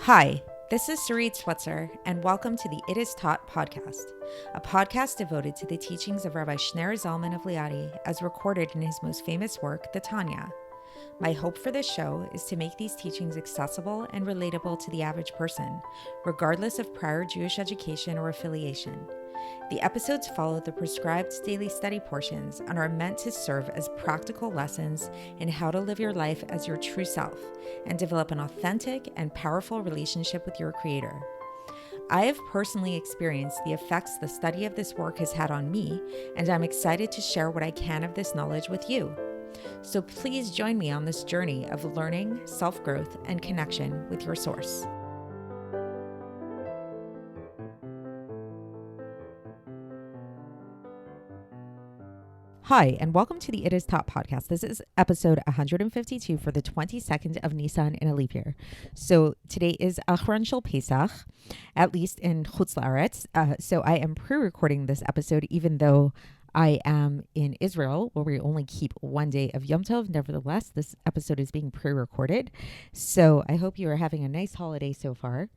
Hi, this is Sarit Switzer, and welcome to the It Is Taught podcast, a podcast devoted to the teachings of Rabbi Shneur Zalman of Liadi as recorded in his most famous work, the Tanya. My hope for this show is to make these teachings accessible and relatable to the average person, regardless of prior Jewish education or affiliation. The episodes follow the prescribed daily study portions and are meant to serve as practical lessons in how to live your life as your true self and develop an authentic and powerful relationship with your Creator. I have personally experienced the effects the study of this work has had on me, and I'm excited to share what I can of this knowledge with you. So please join me on this journey of learning, self-growth, and connection with your source. Hi, and welcome to the It Is Taught podcast. This is episode 152 for the 22nd of Nissan in a leap year. So today is Achron Shel Pesach, at least in Chutz La'aretz. So I am pre-recording this episode, even though I am in Israel, where we only keep one day of Yom Tov. Nevertheless, this episode is being pre-recorded. So I hope you are having a nice holiday so far.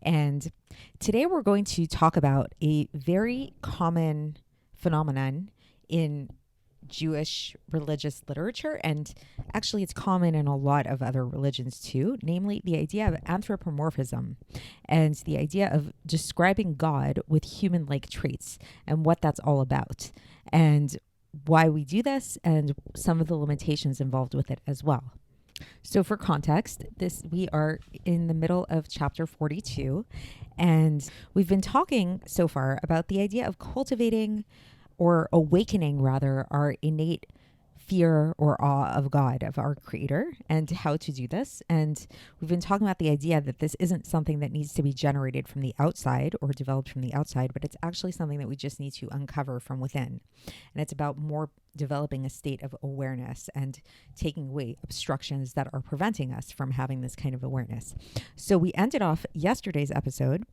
And today we're going to talk about a very common phenomenon in Jewish religious literature, and actually it's common in a lot of other religions too, namely the idea of anthropomorphism and the idea of describing God with human-like traits and what that's all about and why we do this and some of the limitations involved with it as well. So for context, we are in the middle of chapter 42, and we've been talking so far about the idea of cultivating or awakening, rather, our innate fear or awe of God, of our Creator, and how to do this. And we've been talking about the idea that this isn't something that needs to be generated from the outside or developed from the outside, but it's actually something that we just need to uncover from within. And it's about more developing a state of awareness and taking away obstructions that are preventing us from having this kind of awareness. So we ended off yesterday's episode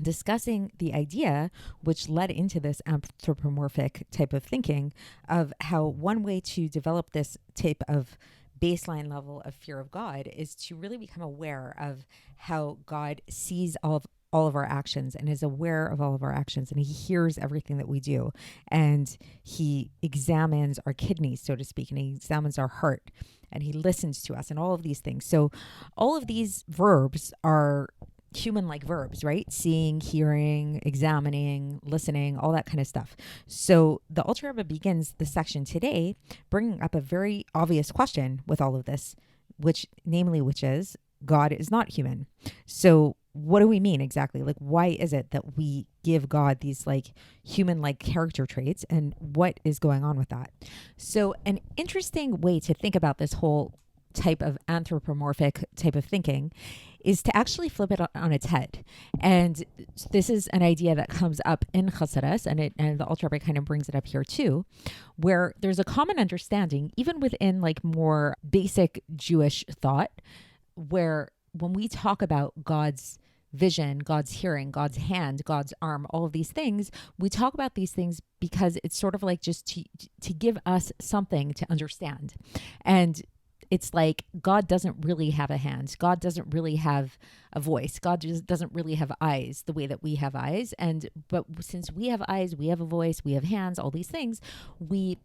discussing the idea, which led into this anthropomorphic type of thinking, of how one way to develop this type of baseline level of fear of God is to really become aware of how God sees all of our actions and is aware of all of our actions, and he hears everything that we do, and he examines our kidneys, so to speak, and he examines our heart, and he listens to us, and all of these things. So all of these verbs are human-like verbs, right? Seeing, hearing, examining, listening, all that kind of stuff. So the Alter Rebbe begins the section today bringing up a very obvious question with all of this, which is God is not human. So what do we mean exactly? Like, why is it that we give God these like human-like character traits, and what is going on with that? So an interesting way to think about this whole type of anthropomorphic type of thinking is to actually flip it on its head. And this is an idea that comes up in Chassidus, and the Alter Rebbe kind of brings it up here too, where there's a common understanding, even within like more basic Jewish thought, where when we talk about God's vision, God's hearing, God's hand, God's arm, all of these things, we talk about these things because it's sort of like just to give us something to understand. And it's like God doesn't really have a hand. God doesn't really have a voice. God just doesn't really have eyes the way that we have eyes. But since we have eyes, we have a voice, we have hands, all these things, we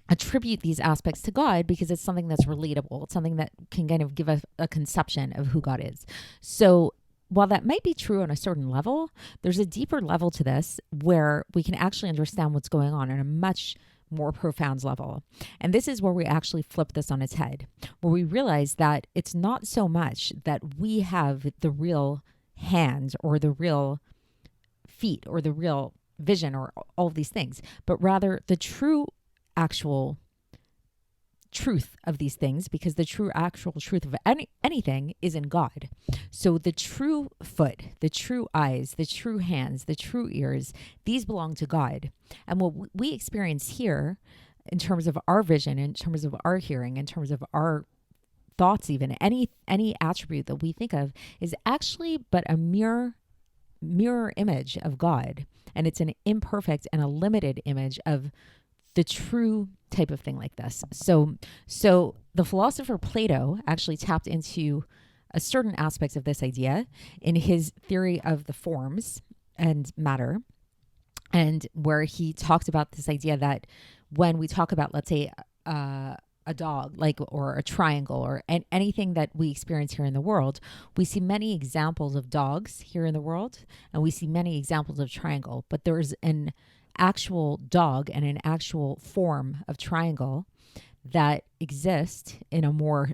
attribute these aspects to God because it's something that's relatable. It's something that can kind of give us a conception of who God is. So while that might be true on a certain level, there's a deeper level to this where we can actually understand what's going on a much more profound level. And this is where we actually flip this on its head, where we realize that it's not so much that we have the real hand or the real feet or the real vision or all of these things, but rather the true actual truth of these things, because the true actual truth of anything is in God. So the true foot, the true eyes, the true hands, the true ears, these belong to God. And what we experience here in terms of our vision, in terms of our hearing, in terms of our thoughts, even any attribute that we think of is actually but a mirror image of God. And it's an imperfect and a limited image of the true type of thing like this. So the philosopher Plato actually tapped into a certain aspects of this idea in his theory of the forms and matter, and where he talked about this idea that when we talk about, let's say, a dog, like, or a triangle, or anything that we experience here in the world, we see many examples of dogs here in the world, and we see many examples of triangle, but there's an actual dog and an actual form of triangle that exist on a more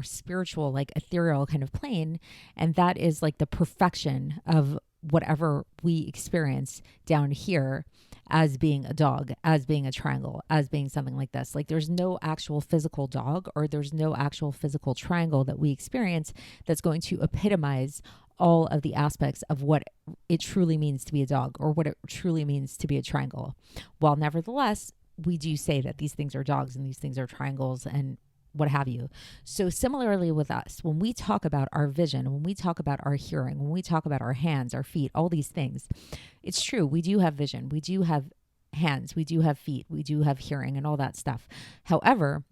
spiritual, like ethereal kind of plane. And that is like the perfection of whatever we experience down here as being a dog, as being a triangle, as being something like this. Like there's no actual physical dog, or there's no actual physical triangle that we experience that's going to epitomize all of the aspects of what it truly means to be a dog, or what it truly means to be a triangle. While nevertheless, we do say that these things are dogs and these things are triangles and what have you. So similarly with us, when we talk about our vision, when we talk about our hearing, when we talk about our hands, our feet, all these things, it's true. We do have vision. We do have hands. We do have feet. We do have hearing and all that stuff. However,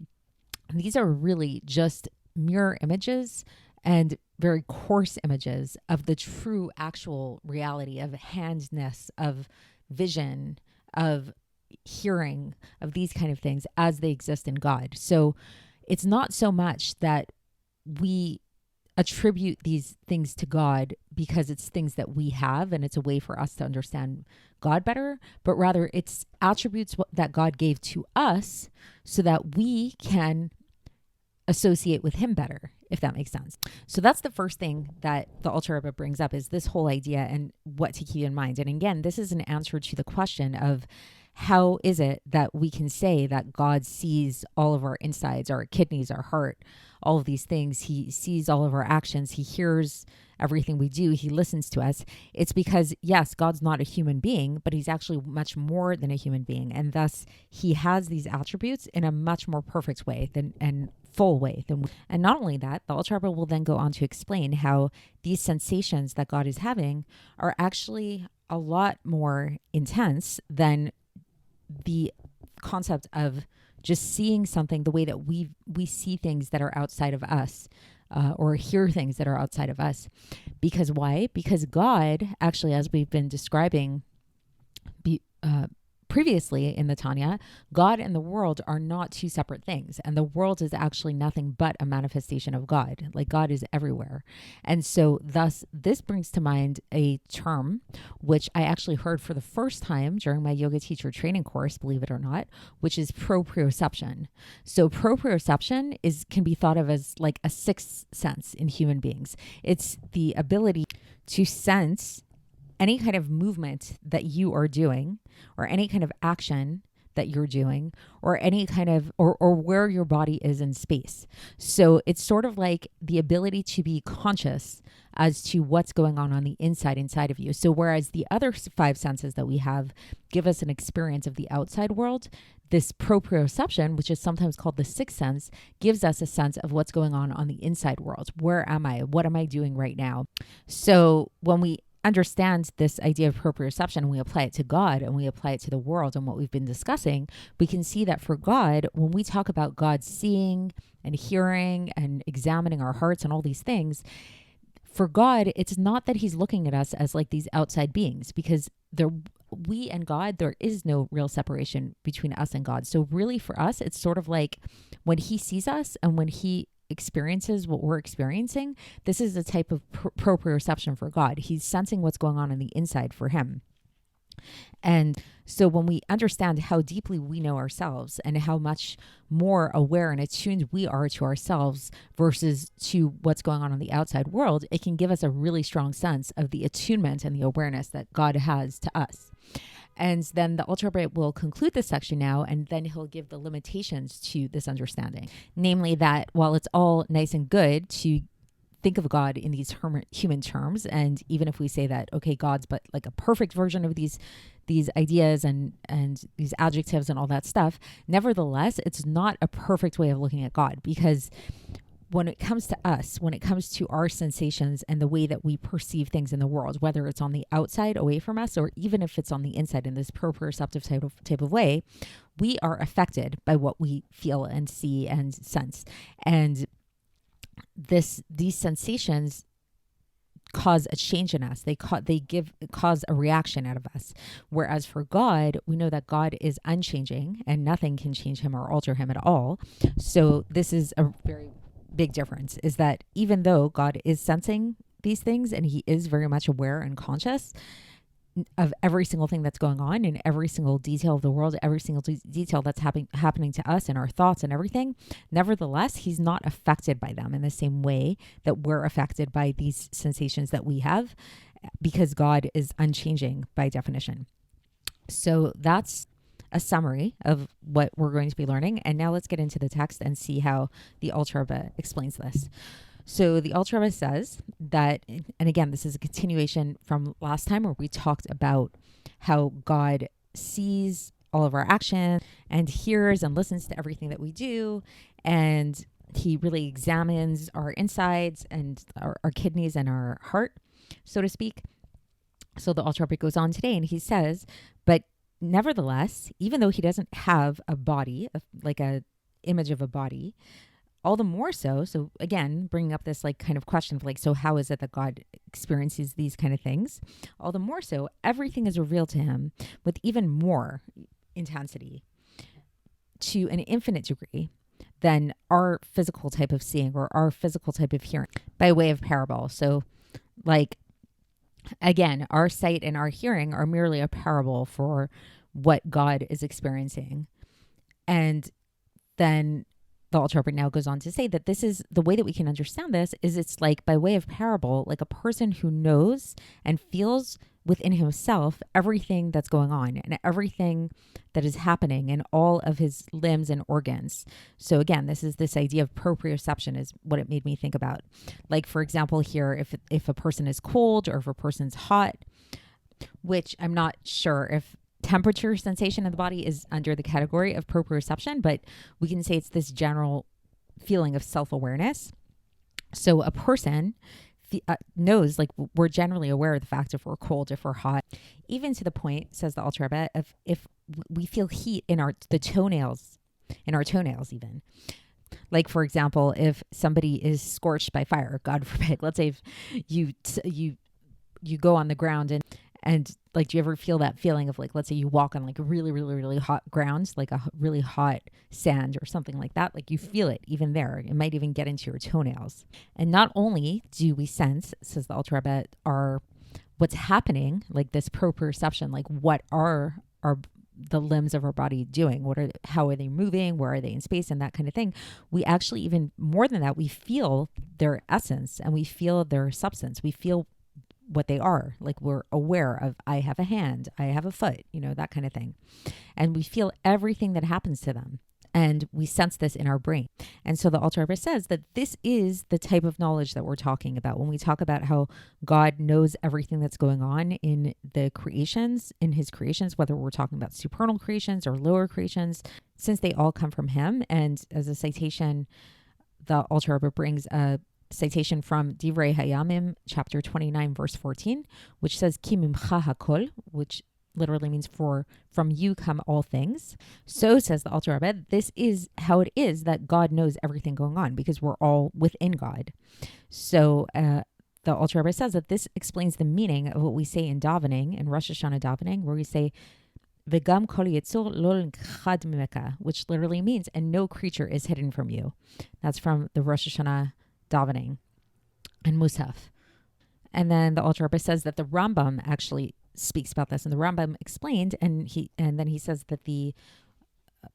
these are really just mirror images and very coarse images of the true actual reality of handness, of vision, of hearing, of these kind of things as they exist in God. So it's not so much that we attribute these things to God because it's things that we have and it's a way for us to understand God better, but rather it's attributes that God gave to us so that we can associate with him better, if that makes sense. So that's the first thing that the Alter Rebbe brings up, is this whole idea and what to keep in mind. And again, this is an answer to the question of how is it that we can say that God sees all of our insides, our kidneys, our heart, all of these things. He sees all of our actions. He hears everything we do. He listens to us. It's because, yes, God's not a human being, but he's actually much more than a human being. And thus he has these attributes in a much more perfect way and full way. And not only that, the Alter Rebbe will then go on to explain how these sensations that God is having are actually a lot more intense than the concept of just seeing something the way that we see things that are outside of us, or hear things that are outside of us. Because why? Because God, actually, as we've been describing previously in the Tanya, God and the world are not two separate things. And the world is actually nothing but a manifestation of God. Like God is everywhere. And so thus, this brings to mind a term, which I actually heard for the first time during my yoga teacher training course, believe it or not, which is proprioception. So proprioception can be thought of as like a sixth sense in human beings. It's the ability to sense any kind of movement that you are doing, or any kind of action that you're doing, or any kind of, or where your body is in space. So it's sort of like the ability to be conscious as to what's going on the inside of you. So whereas the other five senses that we have give us an experience of the outside world, this proprioception, which is sometimes called the sixth sense, gives us a sense of what's going on the inside world. Where am I? What am I doing right now? So when we understand this idea of proprioception and we apply it to God and we apply it to the world and what we've been discussing, we can see that for God, when we talk about God seeing and hearing and examining our hearts and all these things, for God, it's not that he's looking at us as like these outside beings, because we and God, there is no real separation between us and God. So really for us, it's sort of like when he sees us and when he experiences what we're experiencing, this is a type of proprioception for God. He's sensing what's going on the inside for him. And so when we understand how deeply we know ourselves and how much more aware and attuned we are to ourselves versus to what's going on the outside world, it can give us a really strong sense of the attunement and the awareness that God has to us. And then the Alter Rebbe will conclude this section now, and then he'll give the limitations to this understanding. Namely that while it's all nice and good to think of God in these human terms, and even if we say that, okay, God's but like a perfect version of these ideas and these adjectives and all that stuff, nevertheless, it's not a perfect way of looking at God, because when it comes to us, when it comes to our sensations and the way that we perceive things in the world, whether it's on the outside away from us, or even if it's on the inside in this proprioceptive type of way, we are affected by what we feel and see and sense. And these sensations cause a change in us. They cause a reaction out of us. Whereas for God, we know that God is unchanging and nothing can change him or alter him at all. So this is a very big difference, is that even though God is sensing these things and he is very much aware and conscious of every single thing that's going on in every single detail of the world, every single detail that's happening to us and our thoughts and everything, nevertheless, he's not affected by them in the same way that we're affected by these sensations that we have, because God is unchanging by definition. So that's a summary of what we're going to be learning. And now let's get into the text and see how the Alter Rebbe explains this. So the Alter Rebbe says that, and again, this is a continuation from last time where we talked about how God sees all of our actions and hears and listens to everything that we do. And he really examines our insides and our kidneys and our heart, so to speak. So the Alter Rebbe goes on today and he says, but nevertheless, even though he doesn't have a body, like a image of a body, all the more so again, bringing up this like kind of question of like, so how is it that God experiences these kind of things? All the more so, everything is revealed to him with even more intensity to an infinite degree than our physical type of seeing or our physical type of hearing by way of parable. So like, again, our sight and our hearing are merely a parable for what God is experiencing. And then the Alter Rebbe now goes on to say that this is the way that we can understand this is it's like by way of parable, like a person who knows and feels within himself everything that's going on and everything that is happening in all of his limbs and organs. So again, this idea of proprioception is what it made me think about. Like, for example, here, if a person is cold or if a person's hot, which I'm not sure if temperature sensation in the body is under the category of proprioception, but we can say it's this general feeling of self-awareness. So a person knows, like, we're generally aware of the fact if we're cold, if we're hot, even to the point, says the Alter Rebbe, if we feel heat in our toenails even. Like, for example, if somebody is scorched by fire, God forbid, let's say if you go on the ground and like, do you ever feel that feeling of like, let's say you walk on like really, really, really hot grounds, like a really hot sand or something like that. Like you feel it even there. It might even get into your toenails. And not only do we sense, says the Alter Rebbe, what's happening, like this proprioception, like what are the limbs of our body doing? How are they moving? Where are they in space and that kind of thing? We actually, even more than that, we feel their essence and we feel their substance. We feel what they are. Like we're aware of, I have a hand, I have a foot, that kind of thing. And we feel everything that happens to them. And we sense this in our brain. And so the Alter Rebbe says that this is the type of knowledge that we're talking about when we talk about how God knows everything that's going on in the creations, in his creations, whether we're talking about supernal creations or lower creations, since they all come from him. And as a citation, the Alter Rebbe brings a citation from Divrei Hayamim, chapter 29, verse 14, which says, Ki mimcha hakol, which literally means from you come all things. So says the Alter Rebbe, this is how it is that God knows everything going on, because we're all within God. So the Alter Rebbe says that this explains the meaning of what we say in davening, in Rosh Hashanah davening, where we say, V'gam kol yitzur lo nechad mimeka, which literally means, and no creature is hidden from you. That's from the Rosh Hashanah davening and Musaf. And then the Alter Rebbe says that the Rambam actually speaks about this, and the Rambam explained, and then he says that the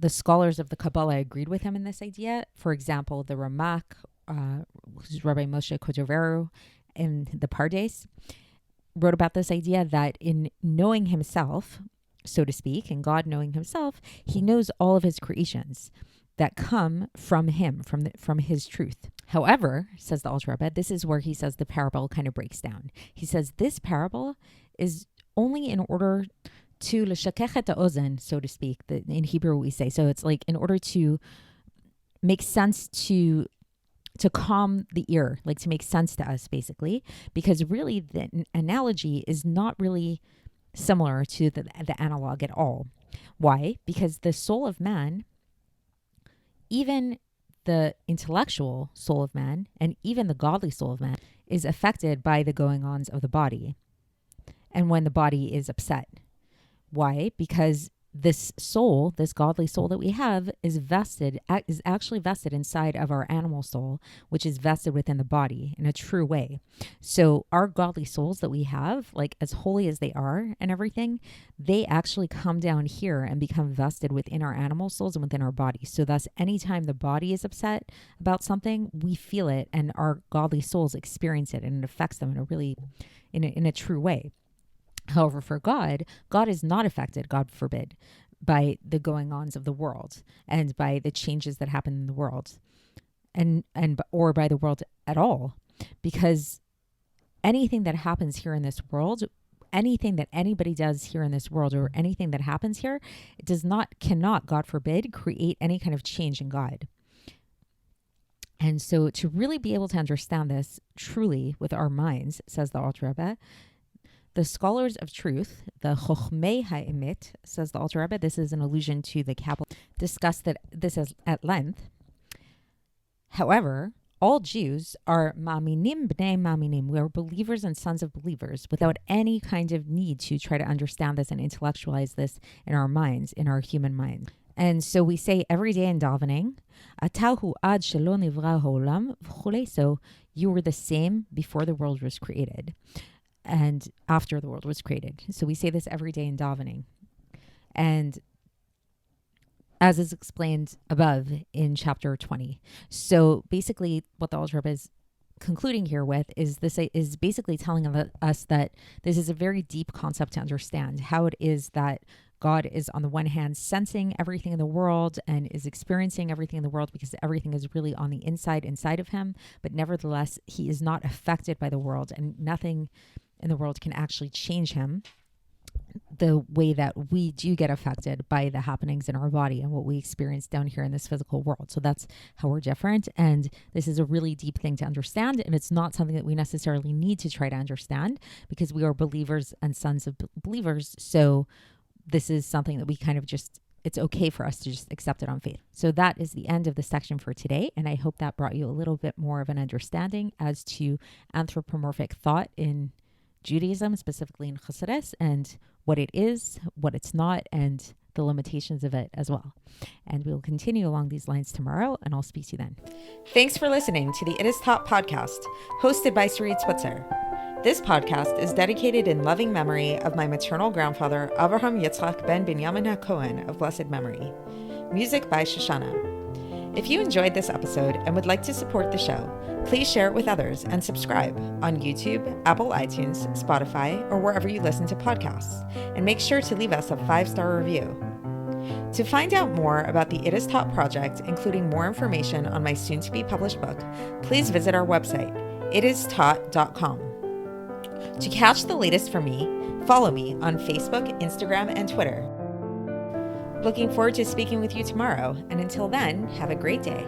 scholars of the Kabbalah agreed with him in this idea. For example, the Ramak, who's Rabbi Moshe Kodoveru in the Pardes, wrote about this idea that in knowing himself, so to speak, and God knowing himself, he knows all of his creations that come from him, from his truth. However, says the Alter Rebbe, this is where he says the parable kind of breaks down. He says this parable is only in order to l'shakech et ha'ozen, so to speak. In Hebrew we say. So it's like in order to make sense, to calm the ear, like to make sense to us, basically. Because really the analogy is not really similar to the analog at all. Why? Because the soul of man, even the intellectual soul of man and even the godly soul of man is affected by the going-ons of the body and when the body is upset. Why? Because this soul, this godly soul that we have is actually vested inside of our animal soul, which is vested within the body in a true way. So our godly souls that we have, like as holy as they are and everything, they actually come down here and become vested within our animal souls and within our body. So thus, anytime the body is upset about something, we feel it and our godly souls experience it and it affects them in a really, in a true way. However, for God is not affected, God forbid, by the going-ons of the world and by the changes that happen in the world or by the world at all. Because anything that happens here in this world, anything that anybody does here in this world or anything that happens here, it cannot, God forbid, create any kind of change in God. And so to really be able to understand this truly with our minds, says the Alter Rebbe, the scholars of truth, the Chochmei HaEmet, says the Alter Rebbe, this is an allusion to the Kabbalah, discussed this at length. However, all Jews are ma'aminim b'nei ma'aminim. We are believers and sons of believers without any kind of need to try to understand this and intellectualize this in our minds, in our human minds. And so we say every day in davening, Atahu ad shelo nivra ha'olam v'chulei. So you were the same before the world was created and after the world was created. So we say this every day in davening. And as is explained above in chapter 20. So basically what the Alter Rebbe is concluding here with is basically telling us that this is a very deep concept to understand, how it is that God is on the one hand sensing everything in the world and is experiencing everything in the world because everything is really on the inside of him, but nevertheless he is not affected by the world and nothing in the world can actually change him the way that we do get affected by the happenings in our body and what we experience down here in this physical world. So that's how we're different. And this is a really deep thing to understand. And it's not something that we necessarily need to try to understand because we are believers and sons of believers. So this is something that we kind of it's okay for us to just accept it on faith. So that is the end of the section for today. And I hope that brought you a little bit more of an understanding as to anthropomorphic thought in Judaism, specifically in Chassidus, and what it is, what it's not, and the limitations of it as well. And we will continue along these lines tomorrow, and I'll speak to you then. Thanks for listening to the It Is Taught podcast, hosted by Sarit Switzer. This podcast is dedicated in loving memory of my maternal grandfather, Avraham Yitzchak ben Binyamin HaKohen of blessed memory. Music by Shoshana. If you enjoyed this episode and would like to support the show, please share it with others and subscribe on YouTube, Apple iTunes, Spotify, or wherever you listen to podcasts. And make sure to leave us a 5-star review. To find out more about the It Is Taught project, including more information on my soon-to-be published book, please visit our website, itistaught.com. To catch the latest from me, follow me on Facebook, Instagram, and Twitter. Looking forward to speaking with you tomorrow, and until then, have a great day.